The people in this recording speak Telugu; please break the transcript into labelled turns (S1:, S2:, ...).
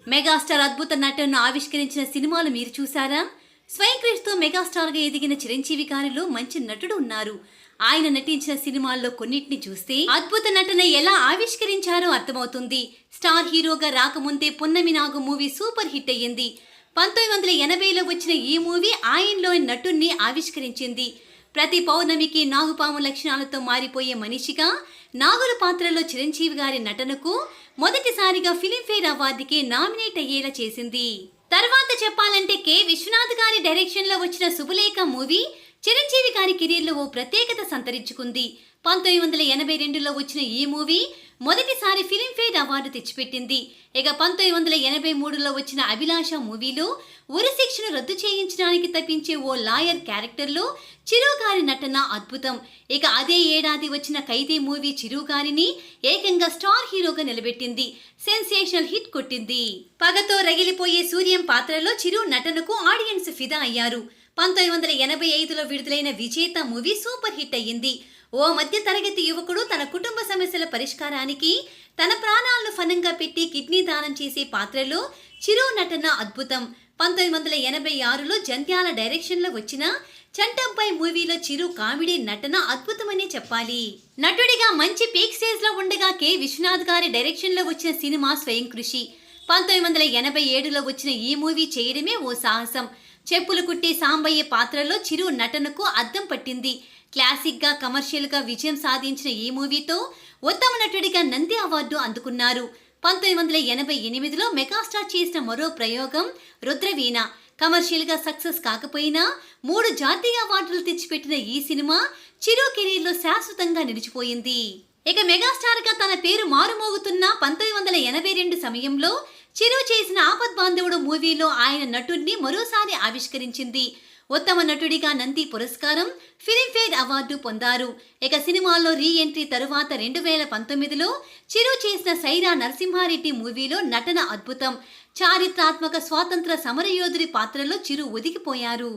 S1: మెగాస్టార్ అద్భుత నటనను ఆవిష్కరించిన సినిమాలు మీరు చూసారా? స్వయం కృషితో మెగాస్టార్గా ఎదిగిన చిరంజీవి గారిలో మంచి నటుడు ఉన్నారు. ఆయన నటించిన సినిమాల్లో కొన్నిటిని చూస్తే అద్భుత నటన ఎలా ఆవిష్కరించారో అర్థమవుతుంది. స్టార్ హీరోగా రాకముందే పున్నమి నాగు మూవీ సూపర్ హిట్ అయ్యింది. 1980లో వచ్చిన ఈ మూవీ ఆయనలోని నటుణ్ణి ఆవిష్కరించింది. ప్రతి పౌర్ణమికి నాగుపాము లక్షణాలతో మారిపోయే మనిషిగా నాగుల పాత్రలో చిరంజీవి గారి నటనకు మొదటిసారిగా ఫిలింఫేర్ అవార్డుకి నామినేట్ అయ్యేలా చేసింది. తర్వాత చెప్పాలంటే కె విశ్వనాథ్ గారి డైరెక్షన్ లో వచ్చిన శుభలేఖ మూవీ చిరంజీవి గారి కెరీర్లో ఓ ప్రత్యేకత సంతరించుకుంది. 1982లో వచ్చిన ఈ మూవీ మొదటిసారి ఫిలింఫేర్ అవార్డు తెచ్చిపెట్టింది. ఇక 1983లో వచ్చిన అభిలాష మూవీలో ఉరి శిక్షను రద్దు చేయించడానికి తప్పించే ఓ లాయర్ క్యారెక్టర్లో చిరు గారి నటన అద్భుతం. ఇక అదే ఏడాది వచ్చిన ఖైదీ మూవీ చిరు గారిని ఏకంగా స్టార్ హీరోగా నిలబెట్టింది. సెన్సేషనల్ హిట్ కొట్టింది. పగతో రగిలిపోయే సూర్యం పాత్రలో చిరు నటనకు ఆడియన్స్ ఫిదా అయ్యారు. 1985లో విడుదలైన విజేత మూవీ సూపర్ హిట్ అయ్యింది. ఓ మధ్య తరగతి యువకుడు తన కుటుంబ సమస్యల పరిష్కారానికి తన ప్రాణాలను ఫనంగా పెట్టి కిడ్నీ దానం చేసే పాత్రలో చిరు నటన అద్భుతం. 1986లో జంధ్యాల డైరెక్షన్లో వచ్చిన చంటంపై మూవీలో చిరు కామెడీ నటన అద్భుతమనే చెప్పాలి. నటుడిగా మంచి పీక్ స్టేజ్ లో ఉండగా కె విశ్వనాథ్ గారి డైరెక్షన్లో వచ్చిన సినిమా స్వయం కృషి. 1987లో వచ్చిన ఈ మూవీ చేయడమే ఓ సాహసం. చెప్పులు కుట్టి సాంబయ్య పాత్రలో చిరు నటనకు అద్దం పట్టింది. క్లాసిక్ గా కమర్షియల్ గా విజయం సాధించిన ఈ మూవీతో ఉత్తమ నటుడిగా నంది అవార్డు అందుకున్నారు. 1988లో మెగాస్టార్ చేసిన మరో ప్రయోగం రుద్రవీణ. కమర్షియల్ గా సక్సెస్ కాకపోయినా 3 జాతీయ అవార్డులు తెచ్చిపెట్టిన ఈ సినిమా చిరు కెరీర్ లో శాశ్వతంగా నిలిచిపోయింది. ఇక మెగాస్టార్ గా తన పేరు మారుమోగుతున్న 1982 సమయంలో చిరు చేసిన ఆపద్ బాంధవుడు మూవీలో ఆయన నటుడిని మరోసారి ఆవిష్కరించింది. ఉత్తమ నటుడిగా నంది పురస్కారం, ఫిలింఫేర్ అవార్డు పొందారు. ఇక సినిమాల్లో రీ ఎంట్రీ తరువాత 2019లో చిరు చేసిన సైరా నరసింహారెడ్డి మూవీలో నటన అద్భుతం. చారిత్రాత్మక స్వాతంత్ర సమరయోధుడి పాత్రలో చిరు ఒదిగిపోయారు.